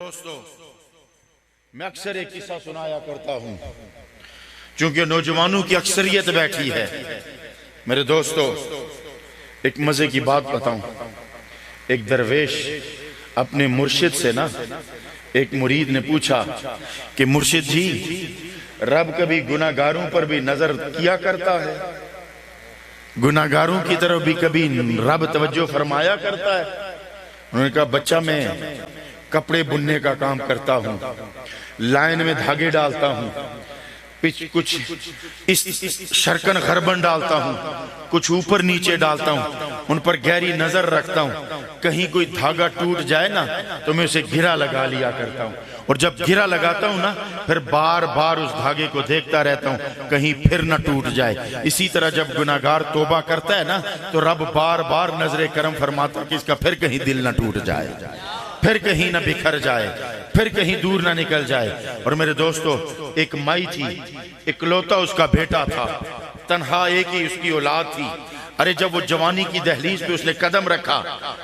दोस्तों, मैं अक्सर एक किस्सा सुनाया करता हूं, क्योंकि नौजवानों की अक्सरियत बैठी है। मेरे दोस्तों, एक मजे की बात बताऊं। एक दरवेश अपने मुर्शिद से ना, एक मुरीद ने पूछा कि मुर्शिद जी, रब कभी गुनाहगारों पर भी नजर किया करता है? गुनाहगारों की तरफ भी कभी रब तवज्जो फरमाया करता है? उन्होंने कहा, बच्चा, मैं कपड़े बुनने का काम करता हूं, लाइन में धागे डालता हूं, कुछ इस शरकन खरबन डालता हूं, कुछ ऊपर नीचे डालता हूं, उन पर गहरी नजर रखता हूं। कहीं कोई धागा टूट जाए ना तो मैं उसे घिरा लगा लिया करता हूं, और जब घिरा लगाता हूं ना फिर बार बार उस धागे को देखता रहता हूं कहीं फिर ना टूट जाए। इसी तरह जब गुनाहगार तौबा करता है ना तो रब बार बार नजरे करम फरमाता कि इसका फिर कहीं दिल ना टूट जाए, फिर कहीं ना बिखर जाए, फिर कहीं दूर ना निकल जाए। और मेरे दोस्तों, एक माई थी, इकलौता उसका बेटा था, तन्हा एक ही उसकी औलाद थी। अरे जब वो जवानी की दहलीज पे उसने कदम रखा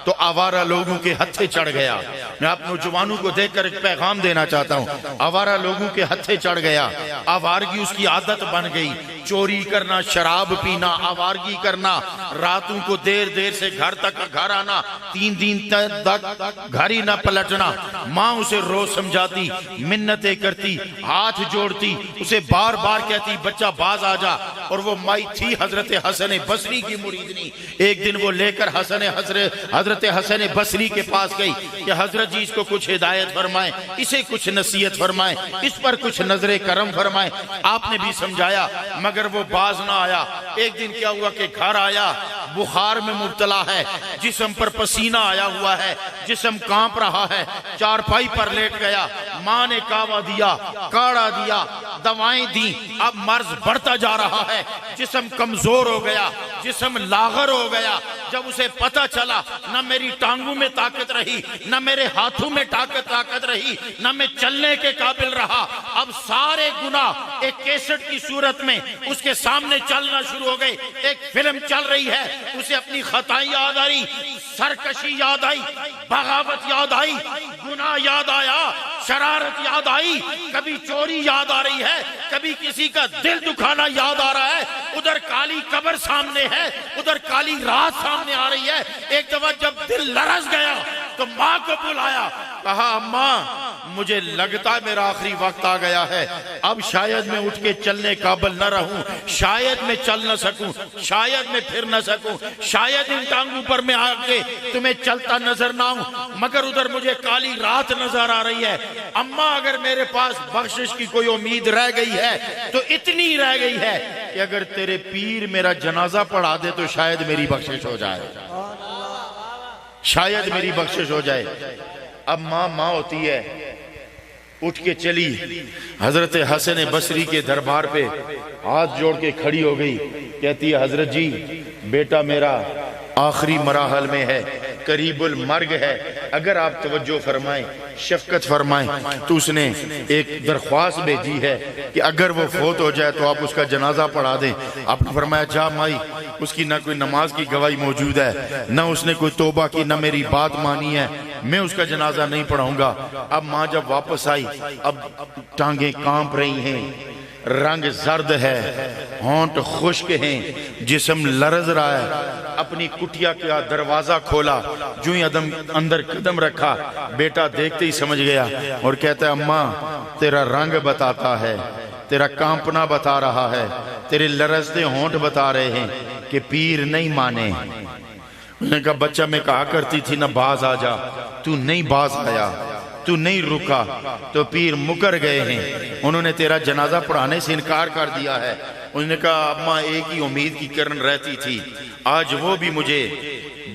तो आवारा लोगों के हत्थे चढ़ गया। मैं आप नौजवानों को देखकर एक पैगाम देना चाहता हूँ, आवारा लोगों के हत्थे चढ़ गया। आवारगी उसकी आदत बन गई, चोरी करना, शराब पीना, आवारगी करना, रातों को देर देर से घर आना, 3 दिन तक घर ही न पलटना। माँ उसे रोज समझाती, मिन्नतें करती, हाथ जोड़ती, उसे बार बार कहती, बच्चा बाज आ जा। और वो माई थी हजरत हसन बसरी की मुरीदनी। एक दिन वो लेकर हजरत हसन बसरी के पास गई कि हजरत जी, इसको कुछ हिदायत फरमाएं, इसे कुछ नसीहत फरमाएं, इस पर कुछ नजरे करम फरमाएं। आपने भी समझाया मगर वो बाज ना आया। एक दिन क्या हुआ कि घर आया, बुखार में मुब्तला है, जिस्म पर पसीना आया हुआ है, जिस्म कांप रहा है, चारपाई पर लेट गया। माँ ने कावा दिया, काढ़ा दिया, दवाएं दी, अब मर्ज बढ़ता जा रहा है, जिस्म कमजोर हो गया, जिस्म लागर हो गया। जब उसे पता चला न मेरी टांगों में ताकत रही, न मेरे हाथों में ताकत रही, न मैं चलने के काबिल रहा, अब सारे गुनाह एक कैसेट की सूरत में उसके सामने चलना शुरू हो गए। एक फिल्म चल रही है, उसे अपनी खताएं याद आई, सरकशी याद आई, बगावत याद आई, गुनाह याद आया, शरारत याद आई, कभी चोरी याद आ रही है, कभी किसी का दिल दुखाना याद आ रहा है। उधर काली कब्र सामने है, उधर काली रात सामने आ रही है। एक दफा जब दिल लरस गया तो माँ को बुलाया, कहा, अम्मा, मुझे लगता है मेरा आखिरी वक्त आ गया है, अब शायद मैं उठ के चलने काबिल न रहूं, शायद मैं चल न सकूं, शायद मैं फिर न सकूं, शायद इन टांगों पर मैं आके तुम्हें चलता नजर ना आऊं, मगर उधर मुझे काली रात नजर आ रही है। अम्मा, अगर मेरे पास बख्शिश की कोई उम्मीद रह गई है तो इतनी रह गई है कि अगर तेरे पीर मेरा जनाजा पढ़ा दे तो शायद मेरी बख्शिश हो जाए, शायद मेरी बख्शिश हो जाए। अब माँ होती है, उठ के चली, हजरत हसन बसरी के दरबार पे हाथ जोड़ के खड़ी हो गई। कहती है, हजरत जी, बेटा मेरा आखिरी मराहल में है, करीबुल मर्ग है, अगर आप तवज्जो फरमाएं, शफकत फरमाएं। तो उसने एक दरख्वास्त भेजी है कि अगर वो फोत हो जाए तो आप उसका जनाजा पढ़ा दें। आपने फरमाया, जा माई, उसकी ना कोई नमाज की गवाही मौजूद है, ना उसने कोई तौबा की, ना मेरी बात मानी है, मैं उसका जनाजा नहीं पढ़ाऊंगा। अब माँ जब वापस आई, अब टांगे कांप रही हैं, रंग जर्द है, होंठ खुश्क हैं, जिस्म लरज रहा है। अपनी कुटिया का दरवाजा खोला, जो ही अंदर कदम रखा, बेटा देखते ही समझ गया और कहता है, अम्मा, तेरा रंग बताता है, तेरा कांपना बता रहा है, तेरे लरजते होंठ बता रहे हैं कि पीर नहीं माने। उन्होंने कहा, बच्चा, मैं कहा करती थी ना बाज आ जा, तू नहीं बाज आया, तू नहीं रुका तो पीर मुकर गए हैं, उन्होंने तेरा जनाजा पढ़ाने से इनकार कर दिया है। उन्होंने कहा, अम्मा, एक ही उम्मीद की किरण रहती थी, आज वो भी मुझे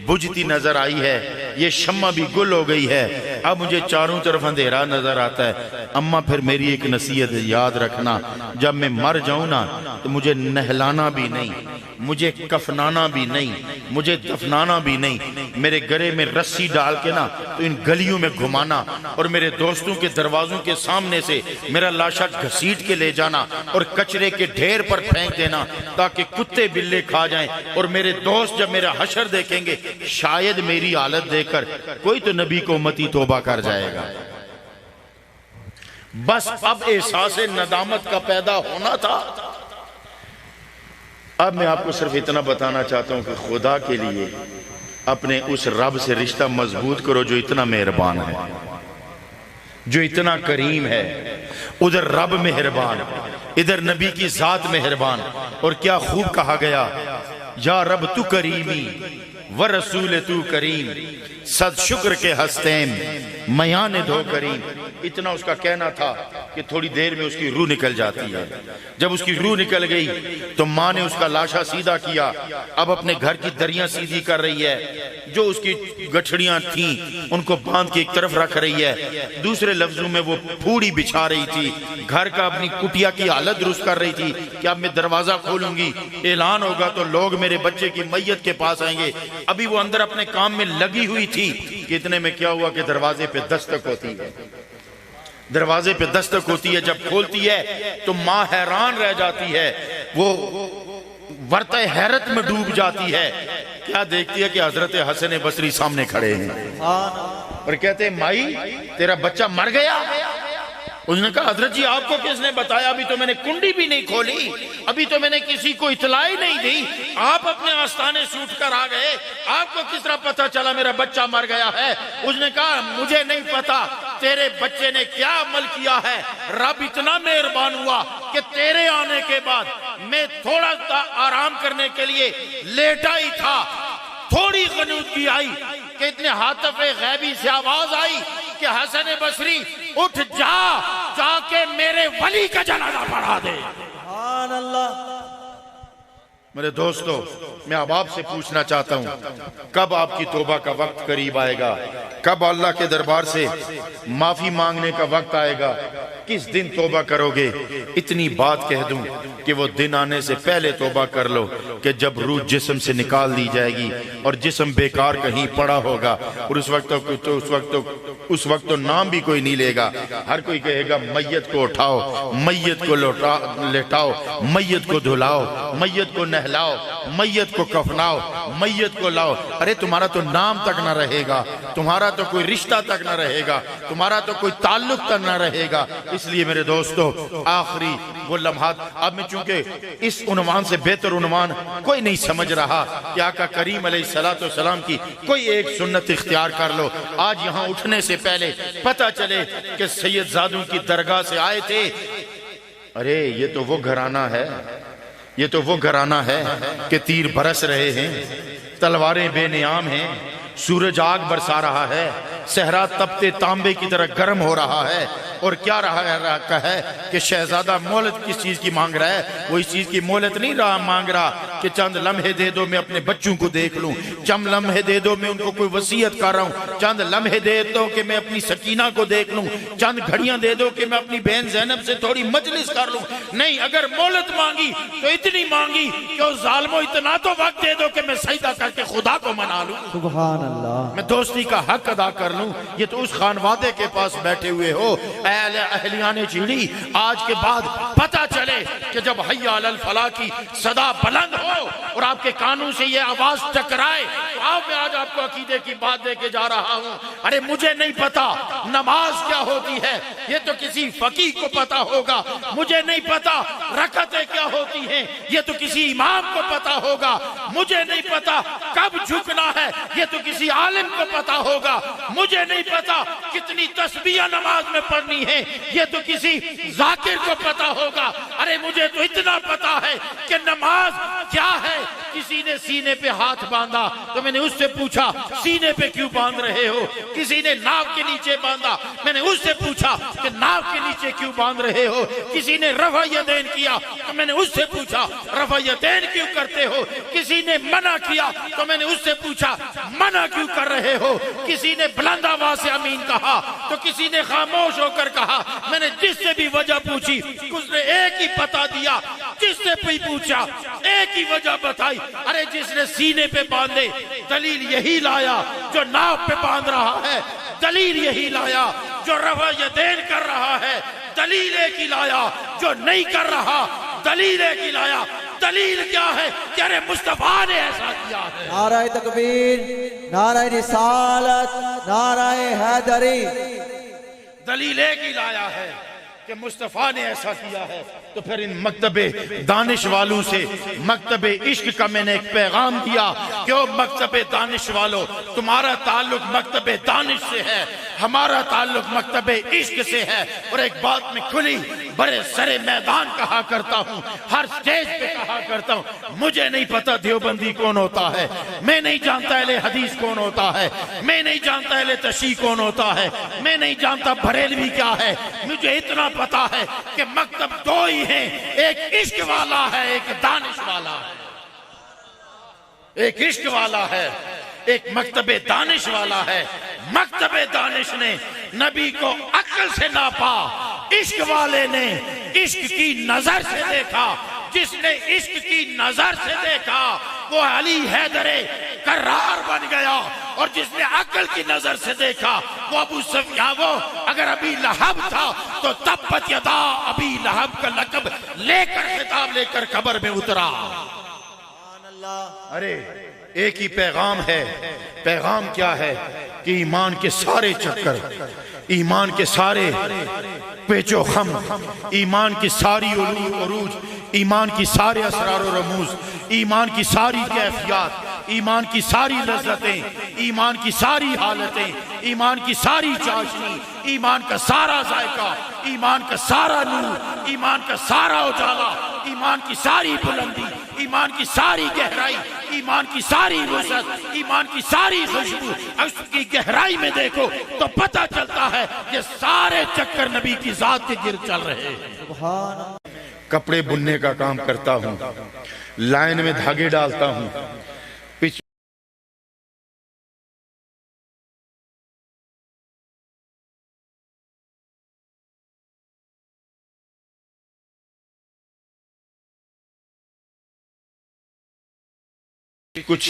बुझती नजर आई है, ये शम्मा भी गुल हो गई है, अब मुझे चारों तरफ अंधेरा नजर आता है। अम्मा, फिर मेरी एक नसीहत याद रखना, जब मैं मर जाऊं ना तो मुझे नहलाना भी नहीं, मुझे कफनाना भी नहीं, मुझे दफनाना भी नहीं, मेरे गले में रस्सी डाल के ना तो इन गलियों में घुमाना और मेरे दोस्तों के दरवाजों के सामने से मेरा लाशा घसीट के ले जाना और कचरे के ढेर पर फेंक देना, ताकि कुत्ते बिल्ले खा जाएं। और मेरे दोस्त जब मेरा हशर देखेंगे, शायद मेरी हालत देखकर कोई तो नबी को उम्मती तौबा कर जाएगा। बस अब एहसास नदामत का पैदा होना था। अब मैं आपको सिर्फ इतना बताना चाहता हूं कि खुदा के लिए अपने उस रब से रिश्ता मजबूत करो जो इतना मेहरबान है, जो इतना करीम है। उधर रब मेहरबान, इधर नबी की जात मेहरबान। और क्या खूब कहा गया, या रब तू करीमी व रसूल तू करीम, सद शुक्र के हस्तेम मयान दो करीम। इतना उसका कहना था कि थोड़ी देर में उसकी रूह निकल जाती है। जब उसकी रूह निकल गई तो माँ ने उसका लाशा सीधा किया। अब अपने घर की दरियां सीधी कर रही है, जो उसकी गठड़ियां थीं उनको बांध के एक तरफ रख रही है। दूसरे लफ्जों में वो फूड़ी बिछा रही थी, घर का अपनी कुटिया की हालत दुरुस्त कर रही थी कि अब मैं दरवाजा खोलूंगी, ऐलान होगा तो लोग मेरे बच्चे की मैयत के पास आएंगे। अभी वो अंदर अपने काम में लगी हुई थी कि इतने में क्या हुआ कि दरवाजे पे दस्तक होती है। दरवाजे पे दस्तक होती है, जब खोलती है तो माँ हैरान रह जाती है, वो वर्त हैरत में डूब जाती है। क्या देखती है कि हजरत हसन बसरी सामने खड़े हैं और कहते हैं, माई तेरा बच्चा मर गया। उसने कहा, हजरत जी आपको किसने बताया? अभी तो मैंने कुंडी भी नहीं खोली, अभी तो मैंने किसी को इतला ही नहीं दी। आप अपने आस्थाने से उठकर आ गए, आपको किस तरह पता चला मेरा बच्चा मर गया है? उसने कहा, मुझे नहीं पता तेरे बच्चे ने क्या अमल किया है। रब इतना मेहरबान हुआ कि तेरे आने के बाद मैं थोड़ा आराम करने के लिए लेटा ही था, थोड़ी गनूदगी आई कि इतने हाथफे गैबी से आवाज आई कि हसन बसरी उठ जा, जाके मेरे वली का जनाजा पढ़ा दे। सुभान अल्लाह। मेरे दोस्तों, मैं अब आपसे पूछना चाहता हूं, कब आपकी तौबा का वक्त करीब आएगा? कब अल्लाह के दरबार से माफी मांगने का वक्त आएगा? किस दिन तौबा करोगे? इतनी बात कह दूं कि वो दिन आने से पहले तौबा कर लो कि जब रूह जिस्म से निकाल दी जाएगी और जिस्म बेकार कहीं पड़ा होगा, और उस वक्त तो नाम भी कोई नहीं लेगा। हर कोई कहेगा, मैयत को उठाओ, मैयत को लेटाओ, मैयत को धुलाओ, मैयत को नहलाओ, मैयत को कफनाओ, मैयत को लाओ। अरे तुम्हारा तो नाम तक ना रहेगा, तुम्हारा तो कोई रिश्ता तक ना रहेगा, तुम्हारा तो कोई ताल्लुक तक ना रहेगा। इसलिए मेरे दोस्तों, आखिरी वो लम्हात, अब मैं चूंकि इस उन्वान से बेहतर उन्वान कोई नहीं समझ रहा कि आका करीम अलैहिस्सलाम की कोई एक सुन्नत इख्तियार कर लो। आज यहाँ उठने से पहले पता चले कि सैयदजादों की दरगाह से आए थे। अरे ये तो वो घराना है, ये तो वो घराना है कि तीर बरस रहे हैं, तलवारें बेनियाम हैं, सूरज आग बरसा रहा है, सहरा तपते तांबे की तरह गर्म हो रहा है। और क्या रहा है कि शहजादा मोहलत किस चीज की मांग रहा है? वो इस चीज की मोहलत नहीं रहा मांग रहा कि चंद लम्हे दे दो मैं अपने बच्चों को देख लूं, चंद लम्हे दे दो मैं उनको कोई वसीयत कर रहा हूं, चंद लम्हे दे दो कि मैं अपनी सकीना को देख लूं, चंद घड़ियां दे दो कि मैं अपनी बहन ज़ैनब से थोड़ी मजलिस कर लूं। नहीं, अगर मोहलत मांगी तो इतनी मांगी कि उस जालिमो इतना तो वक्त दे दो कि मैं सजदा करके खुदा को मना लूं, सुभान अल्लाह, मैं दोस्ती का हक अदा कर लूं। ये तो उस खानवादे के पास बैठे हुए हो अहलियाने चिड़ी। आज के बाद पता चले कि जब हय्या अलल फलाह की सदा बुलंद हो और आपके कानों से ये आवाज टकराए, तो आप मैं आज आपको अकीदे की बात दे के जा रहा हूं। अरे मुझे नहीं पता नमाज क्या होती है, ये तो किसी फकीह को पता होगा। मुझे नहीं पता रकअतें क्या होती हैं, ये तो किसी इमाम को पता होगा। मुझे नहीं पता कब झुकना है, ये तो किसी आलिम को पता होगा। मुझे नहीं पता कितनी तस्बीह नमाज में पढ़नी है, ये तो किसी जाकिर को पता होगा। अरे मुझे तो इतना पता है कि नमाज क्या है। किसी ने सीने पे हाथ बांधा तो मैंने उससे पूछा सीने पे क्यों बांध रहे हो? किसी ने नाव के नीचे बांधा, मैंने उससे पूछा कि नाव के नीचे क्यों बांध रहे हो? किसी ने रफ़ा यदैन किया तो मैंने उससे पूछा रफ़ा यदैन क्यों करते हो? किसी ने मना किया तो मैंने उससे पूछा मना क्यों कर रहे हो? किसी ने बुलंद आवाज से अमीन कहा तो किसी ने खामोश होकर कहा। मैंने जिससे भी वजह पूछी उसने एक ही बता दिया, जिससे भी पूछा एक ही वजह बताई। अरे जिसने सीने पे बांधे दलील यही लाया, जो नाव पे बांध रहा है दलील यही लाया, जो रफ़ा यदैन कर रहा है दलील एक ही लाया, जो नहीं कर रहा दलील एक ही लाया। दलील क्या है कि अरे मुस्तफा ने ऐसा किया है। नाराए तकबीर, नाराए रिसालत, नाराए हैदरी। दलील एक ही लाया है कि मुस्तफ़ा ने ऐसा किया है, तो फिर इन मकतबे दानिश वालों से मकतबे इश्क का मैंने एक पैगाम दिया कि ओ मकतबे दानिश वालों, तुम्हारा ताल्लुक मकतबे दानिश से है, हमारा ताल्लुक मकतबे इश्क से है। और एक बात में खुली बड़े सरे मैदान कहा करता हूँ, हर स्टेज पे कहा करता हूँ, मुझे नहीं पता देवबंदी कौन होता है, मैं नहीं जानता अहले हदीस कौन होता है, मैं नहीं जानता अहले तशी कौन होता है, मैं नहीं जानता बरेलवी क्या है। मुझे इतना पता है कि मकतब दो ही हैं, एक इश्क वाला है, एक दानिश वाला है। एक इश्क वाला है, एक मकतबे दानिश वाला है। मकतबे दानिश ने नबी को अक्ल से नापा, इश्क वाले ने इश्क की नजर से देखा। जिसने इश्क की नजर से देखा वो अली हैदरे करार बन गया, और जिसने अक्ल की नजर से देखा वो अबू सुफियान, वो अगर अबी लहब था तो तब्बत यदा अबी लहब का लक़ब लेकर खिताब लेकर कब्र में उतरा। अरे एक ही पैगाम है। पैगाम क्या है कि ईमान के सारे चक्कर, ईमान के सारे पेचो खम, ईमान की सारी उरूज, ईमान की सारे असरार और रमूज, ईमान की सारी कैफियत, ईमान की सारी लज्जतें, ईमान की सारी हालतें, ईमान की सारी चाशनी, ईमान का सारा जायका, ईमान का सारा नूर, ईमान का सारा उजाला, ईमान की सारी बुलंदी, ईमान की सारी गहराई, ईमान की सारी वसअत, ईमान की सारी खुशबू, उसकी गहराई में देखो तो पता चलता है ये सारे चक्कर नबी की जात के गिर चल रहे हैं। कपड़े बुनने का काम करता हूँ, लाइन में धागे डालता हूँ, कुछ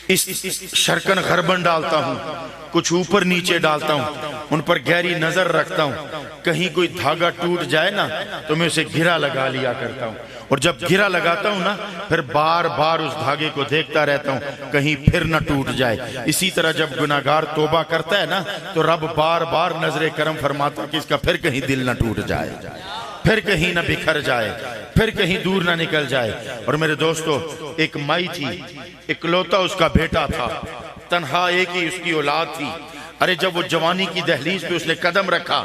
इस शरकन खरबन डालता हूँ, कुछ ऊपर नीचे डालता हूँ, उन पर गहरी नजर रखता हूँ। कहीं कोई धागा टूट जाए ना तो मैं उसे घिरा लगा लिया करता हूँ, और जब घिरा लगाता हूँ ना फिर बार बार उस धागे को देखता रहता हूँ कहीं फिर ना टूट जाए। इसी तरह जब गुनाहगार तौबा करता है ना तो रब बार बार नजरे करम फरमाता कि इसका फिर कहीं दिल ना टूट जाए, फिर कहीं ना बिखर जाए, फिर कहीं दूर ना निकल जाए। और मेरे दोस्तों, एक माई थी, इकलौता उसका बेटा था, तन्हा एक ही उसकी औलाद थी। अरे जब वो जवानी की दहलीज पे उसने कदम रखा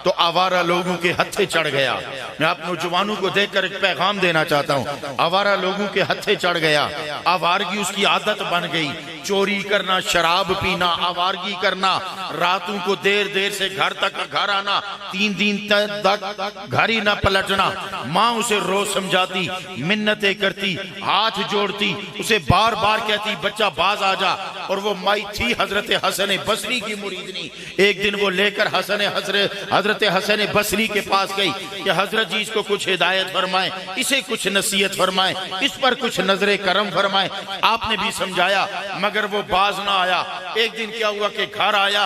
तो आवारा लोगों के हत्थे चढ़ गया। मैं आप नौजवानों को देखकर एक पैगाम देना चाहता हूँ, आवारा लोगों के हत्थे चढ़ गया। आवारगी उसकी आदत बन गई, चोरी करना, शराब पीना, आवारगी करना, रातों को देर देर से घर तक घर आना, 3 दिन तक घर ही न पलटना। माँ उसे रोज समझाती, मिन्नतें करती, हाथ जोड़ती, उसे बार बार कहती बच्चा बाज आ जा। और वो माई थी हजरत हसन बसरी की मुरीदनी। एक दिन वो लेकर हजरत हसन बसरी के पास गई कि हजरत जी इसको कुछ हिदायत फरमाए, इसे कुछ नसीहत फरमाए, इस पर कुछ नजरे करम फरमाए। आपने भी समझाया मगर वो बाज ना आया। एक दिन क्या हुआ कि घर आया,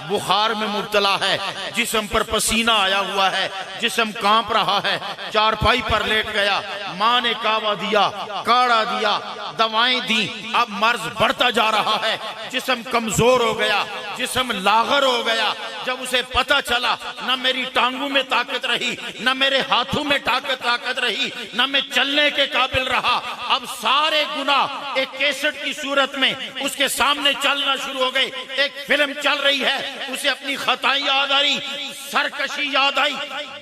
बुखार में मुब्तला है, जिस्म पर पसीना आया हुआ है, जिस्म कांप रहा है, चारपाई पर लेट गया। माँ ने कावा दिया, काढ़ा दिया, दवाएं दी, अब मर्ज बढ़ता जा रहा है, जिस्म कमजोर हो गया, जिस्म लागर हो गया। जब उसे पता चला न मेरी टांगों में ताकत रही, न मेरे हाथों में ताकत रही, न मैं चलने के काबिल रहा, अब सारे गुनाह एक कैसेट की सूरत में उसके सामने चलना शुरू हो गए। एक फिल्म चल रही है, उसे अपनी खताएं याद आई, सरकशी याद आई,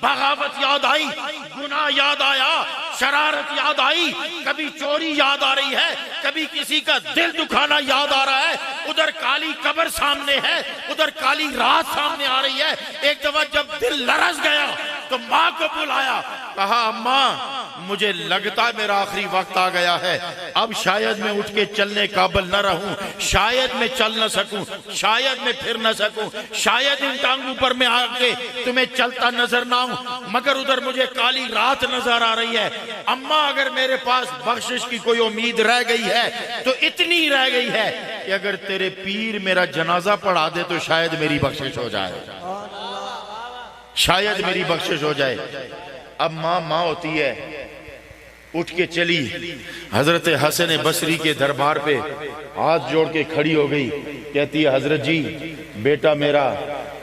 बगावत याद आई, गुनाह याद आया, शरारत याद आई, कभी चोरी याद आ रही है, कभी किसी का दिल दुखाना याद आ रहा है। उधर काली कब्र सामने है, उधर काली रात सामने आ रही है। एक दफा जब दिल लरस गया तो माँ को बुलाया, कहा अम्मा मुझे लगता है मेरा आखिरी वक्त आ गया है, अब शायद मैं उठ के चलने काबिल न रहूं, शायद मैं चल न सकूं, शायद मैं फिर न सकूं, शायद इन टांगों पर मैं आके तुम्हें चलता नजर ना आऊं, मगर उधर मुझे काली रात नजर आ रही है। अम्मा अगर मेरे पास बख्शिश की कोई उम्मीद रह गई है तो इतनी रह गई है कि अगर तेरे पीर मेरा जनाजा पढ़ा दे तो शायद मेरी बख्शिश हो जाए, शायद मेरी बख्शिश हो जाए। अब माँ होती है, उठ के चली, हजरत हसन बसरी के दरबार पे हाथ जोड़ के खड़ी हो गई, कहती है हजरत जी बेटा मेरा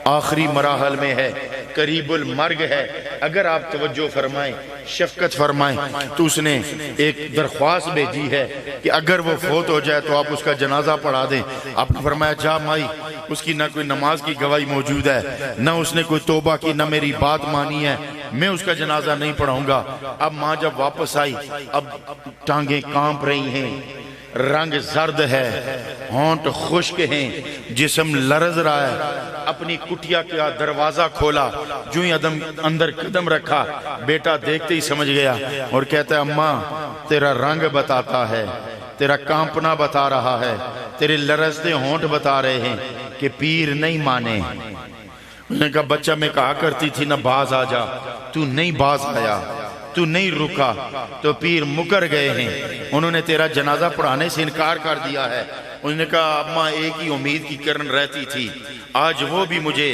आखिरी मराहल में है, करीबुल मर्ग है, अगर आप तवज्जो फरमाएं, शफकत फरमाएं, तो उसने एक दरख्वास्त भेजी है कि अगर वो फोत हो जाए तो आप उसका जनाजा पढ़ा दें। आपने फरमाया जा माई, उसकी ना कोई नमाज की गवाही मौजूद है, ना उसने कोई तौबा की, ना मेरी बात मानी है, मैं उसका जनाजा नहीं पढ़ाऊंगा। अब माँ जब वापस आई, अब टांगे कांप रही हैं, रंग जर्द है, होंठ खुश्क हैं, जिस्म लरज रहा है। अपनी कुटिया का दरवाजा खोला, जो ही अंदर कदम रखा, बेटा देखते ही समझ गया और कहता है अम्मा तेरा रंग बताता है, तेरा कांपना बता रहा है, तेरे लरजते होंठ बता रहे हैं कि पीर नहीं माने। उसने कहा बच्चा मैं कहा करती थी ना बाज आ जा, तू नहीं बाज आया, तू नहीं रुका तो पीर मुकर गए हैं, उन्होंने तेरा जनाजा पढ़ाने से इनकार कर दिया है। उसने कहा अम्मा एक ही उम्मीद की किरण रहती थी, आज वो भी मुझे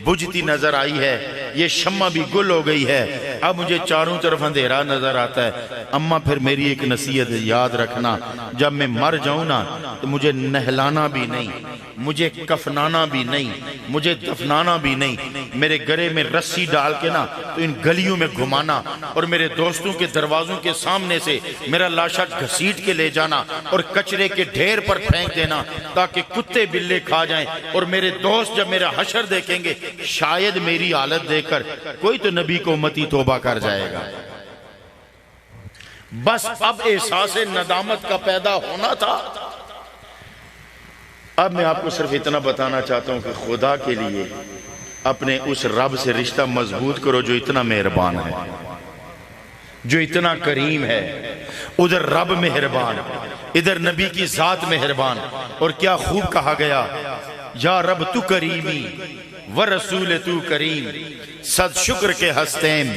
बुझती नजर आई है, ये शम्मा भी गुल हो गई है, अब मुझे चारों तरफ अंधेरा नजर आता है। अम्मा फिर मेरी एक नसीहत याद रखना, जब मैं मर जाऊं ना तो मुझे नहलाना भी नहीं, मुझे कफनाना भी नहीं, मुझे दफनाना भी नहीं, मेरे गले में रस्सी डाल के ना तो इन गलियों में घुमाना और मेरे दोस्तों के दरवाजों के सामने से मेरा लाशा घसीट के ले जाना और कचरे के ढेर पर फेंक देना, ताकि कुत्ते बिल्ले खा जाएं और मेरे दोस्त जब मेरा हशर देखेंगे शायद मेरी हालत देखकर कोई तो नबी को उम्मती तौबा कर जाएगा। बस अब एहसास नदामत का पैदा होना था। अब मैं आपको सिर्फ इतना बताना चाहता हूं कि खुदा के लिए अपने उस रब से रिश्ता मजबूत करो जो इतना मेहरबान है, जो इतना करीम है। उधर रब मेहरबान, इधर नबी की जात मेहरबान। और क्या खूब कहा गया, या रब तू करीमी व रसूल तू करीम, सद शुक्र के हस्तेम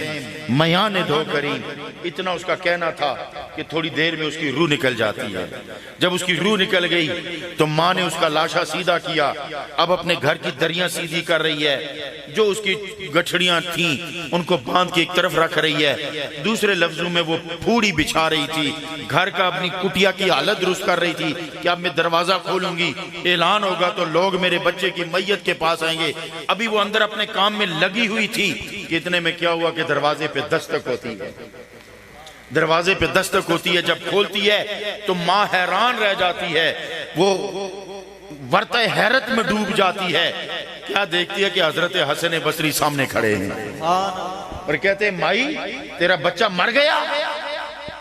मयान दो करीम। इतना उसका कहना था कि थोड़ी देर में उसकी रूह निकल जाती है। जब उसकी रूह निकल गई तो माँ ने उसका लाशा सीधा किया, अब अपने घर की दरियां सीधी कर रही है, जो उसकी गठड़ियां थीं उनको बांध के एक तरफ रख रही है, दूसरे लफ्जों में वो फूड़ी बिछा रही थी, घर का अपनी कुटिया की हालत दुरुस्त कर रही थी कि अब मैं दरवाजा खोलूंगी, ऐलान होगा तो लोग मेरे बच्चे की मैयत के पास आएंगे। अभी वो अंदर अपने काम में लगी हुई थी कि इतने में क्या हुआ कि दरवाजे पे दस्तक होती है। दरवाजे पे दस्तक होती है, जब खोलती है तो माँ हैरान रह जाती है, वो वर्ता हैरत में डूब जाती है। क्या देखती है कि हजरत हसन बसरी सामने खड़े हैं और कहते हैं माई तेरा बच्चा मर गया।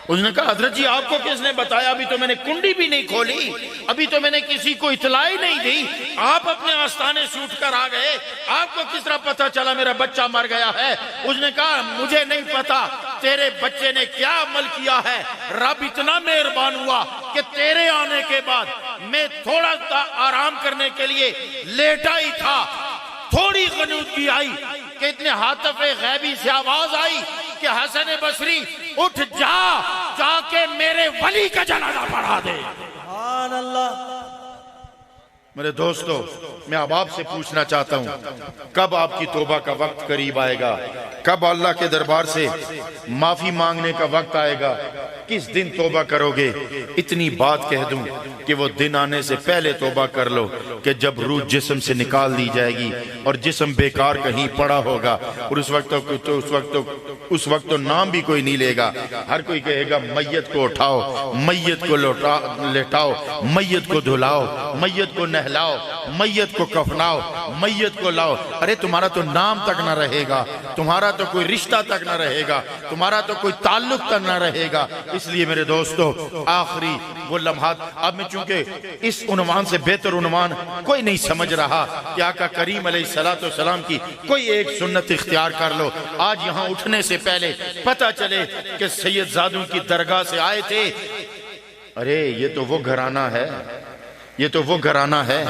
उसने कहा हजरत जी आपको किसने बताया, अभी तो मैंने कुंडी भी नहीं खोली, अभी तो मैंने किसी को इतला ही नहीं दी, आप अपने आस्थाने से उठ कर आ गए, आपको किस तरह पता चला मेरा बच्चा मर गया है। उसने कहा मुझे नहीं पता तेरे बच्चे ने क्या अमल किया है, रब इतना मेहरबान हुआ कि तेरे आने के बाद मैं थोड़ा सा आराम करने के लिए लेटा ही था, थोड़ी गनूदगी आई कि इतने हाथफे गैबी से आवाज आई कि हसन बसरी उठ जा, जाके मेरे वली का जनाजा पढ़ा दे। सुभान अल्लाह। मेरे दोस्तों मैं अब आपसे पूछना चाहता हूं कब आपकी तौबा का वक्त करीब आएगा, कब अल्लाह के दरबार से माफी मांगने का वक्त आएगा, किस दिन तौबा करोगे। इतनी बात कह दूं कि वो दिन आने से पहले तौबा कर लो कि जब रूह जिस्म से निकाल दी जाएगी और जिस्म बेकार कहीं पड़ा होगा और उस वक्त तो नाम भी कोई नहीं लेगा। हर कोई कहेगा मैयत को उठाओ, मैयत को लेटाओ, मैयत को धुलाओ, मैयत को नहलाओ, मैयत को कफनाओ, मैयत को लाओ। अरे तुम्हारा तो नाम तक ना रहेगा, तुम्हारा तो कोई रिश्ता तक ना रहेगा, तुम्हारा तो कोई ताल्लुक तक ना रहेगा। इसलिए मेरे दोस्तों आखिरी वो लम्हात, अब मैं चूंकि इस उन्वान से बेहतर उन्वान कोई नहीं समझ रहा कि आका करीम अलैहिस्सलाम की कोई एक सुन्नत इख्तियार कर लो। आज यहाँ उठने से पहले पता चले कि सैयद जादू की दरगाह से आए थे, अरे ये तो वो घराना है, ये तो वो घराना है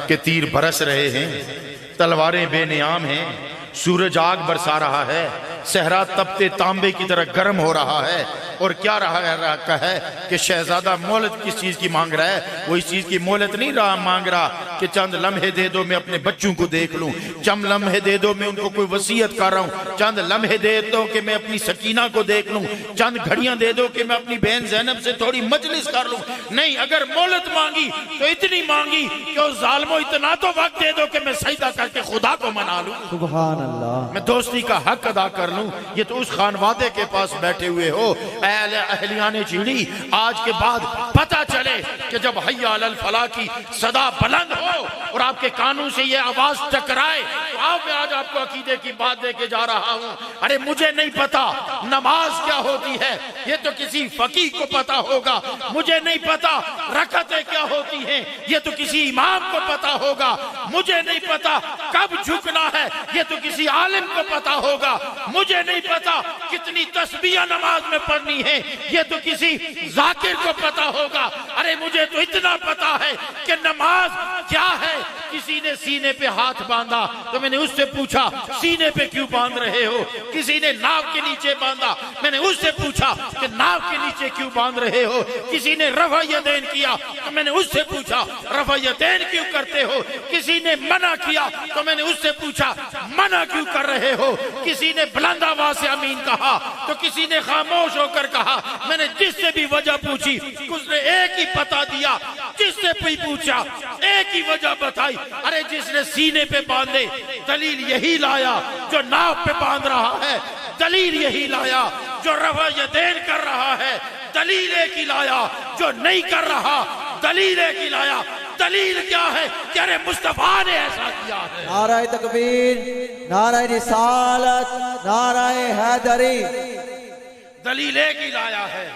कि तीर बरस रहे हैं, तलवारें बेनियाम हैं, सूरज आग बरसा रहा है, सहरा तपते तांबे की तरह गर्म हो रहा है। और क्या रहा है कि शहजादा मोहलत किस चीज की मांग रहा है? वो इस चीज की मोहलत नहीं रहा मांग रहा कि चंद लम्हे दे दो मैं अपने बच्चों को देख लूं, चंद लम्हे दे दो मैं उनको कोई वसीयत कर रहा हूं, चंद लम्हे दे दो कि मैं अपनी सकीना को देख लूं, चंद घड़ियां दे दो कि मैं अपनी बहन ज़ैनब से थोड़ी मजलिस कर लूं। नहीं, अगर मोहलत मांगी तो इतनी मांगी कि उस जालिमो इतना तो वक्त दे दो कि मैं सजदा करके खुदा को मना लूं, सुभान अल्लाह, मैं दोस्ती का हक अदा कर लूं। ये तो उस खानवादे के पास बैठे हुए हो अहलियाने चीड़ी। आज के बाद पता चले कि जब हय्या अलल फलाह की सदा बुलंद हो और आपके कानों से ये आवाज टकराए तो आप, मैं आज आपको अकीदे की बात दे के जा रहा हूं। अरे मुझे नहीं पता नमाज क्या होती है, ये तो किसी फकीह को पता होगा। मुझे नहीं पता रकअतें क्या होती हैं, ये तो किसी इमाम को पता होगा। मुझे नहीं पता कब झुकना है, ये तो किसी आलिम को पता होगा। मुझे नहीं पता कितनी तस्बीह नमाज में पढ़नी है, ये तो किसी जाकिर को पता होगा। अरे मुझे तो इतना पता है कि नमाज क्या है। किसी ने सीने पे हाथ बांधा तो मैंने उससे पूछा सीने पे क्यों बांध रहे हो? किसी ने नाव के नीचे बांधा, मैंने उससे पूछा कि नाव के नीचे क्यों बांध रहे हो? किसी ने रफ़ा यदैन किया तो मैंने उससे पूछा रफ़ा यदैन क्यों करते हो? किसी ने मना किया तो मैंने उससे पूछा मना क्यों कर रहे हो? किसी ने बुलंद आवाज से अमीन कहा तो किसी ने खामोश होकर कहा। मैंने जिससे भी वजह पूछी उसने एक ही पता दिया, जिससे भी पूछा एक ही वजह बताई। अरे जिसने सीने पे बांधे दलील यही लाया, जो नाव पे बांध रहा है दलील यही लाया, जो रफ़ा यदैन कर रहा है दलील एक ही लाया, जो नहीं कर रहा दलील एक ही लाया। दलील क्या है कि अरे मुस्तफा ने ऐसा किया है। नाराए तकबीर, नाराए रिसालत, नाराए हैदरी। दलील एक ही लाया है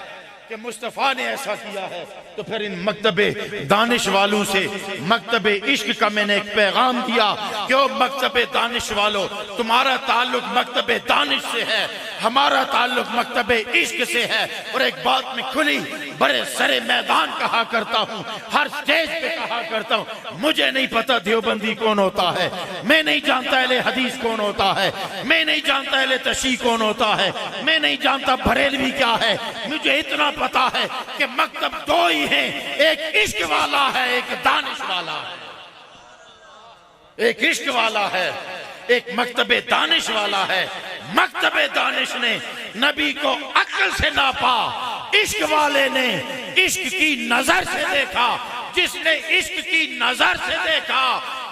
कि मुस्तफा ने ऐसा किया है। तो फिर इन मकतबे दानिश वालों से मकतबे इश्क का मैंने एक पैगाम दिया कि ओ मकतबे दानिश वालों, तुम्हारा ताल्लुक मकतबे दानिश से है, हमारा ताल्लुक मकतबे इश्क से है। और एक बात में खुली बड़े सरे मैदान कहा करता हूँ, हर स्टेज पे कहा करता हूँ, मुझे नहीं पता देवबंदी कौन होता है, मैं नहीं जानता अहले हदीस कौन होता है, मैं नहीं जानता अहले तशी कौन होता है, मैं नहीं जानता बरेलवी क्या है। मुझे इतना पता है कि मकतब दो ही हैं, एक इश्क वाला है, एक दानिश वाला है। एक इश्क वाला है, एक मकतबे दानिश वाला है। मकतबे दानिश ने नबी को अक्ल से नापा, इश्क वाले ने इश्क की नजर से देखा। जिसने इश्क की नजर से देखा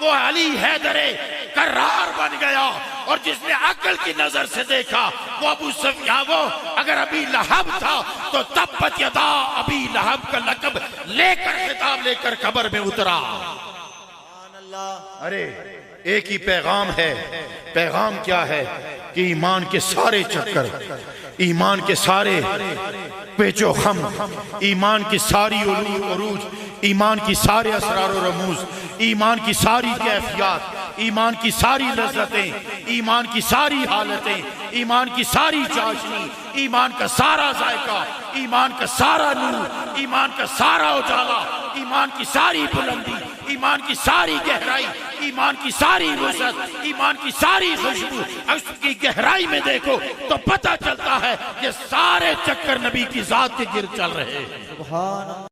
वो अली हैदरे करार बन गया, और जिसने अक्ल की नजर से देखा वो अबू सुफियान, वो अगर अबी लहब था तो तब्बत यदा अबी लहब का लक़ब लेकर खिताब लेकर कब्र में उतरा। अरे एक ही पैगाम है। पैगाम क्या है कि ईमान के सारे चक्कर, ईमान के सारे पेचो खम, ईमान की सारी उरूज, ईमान की सारे असरार और रमूज, ईमान की सारी कैफियत, ईमान की सारी लज्जतें, ईमान की सारी हालतें, ईमान की सारी चाशनी, ईमान का सारा जायका, ईमान का सारा नूर, ईमान का सारा उजाला, ईमान की सारी बुलंदी, ईमान की सारी गहराई, ईमान की सारी वसअत, ईमान की सारी खुशबू, उसकी गहराई में देखो तो पता चलता है ये सारे चक्कर नबी की जात के गिर्द चल रहे हैं। सुभान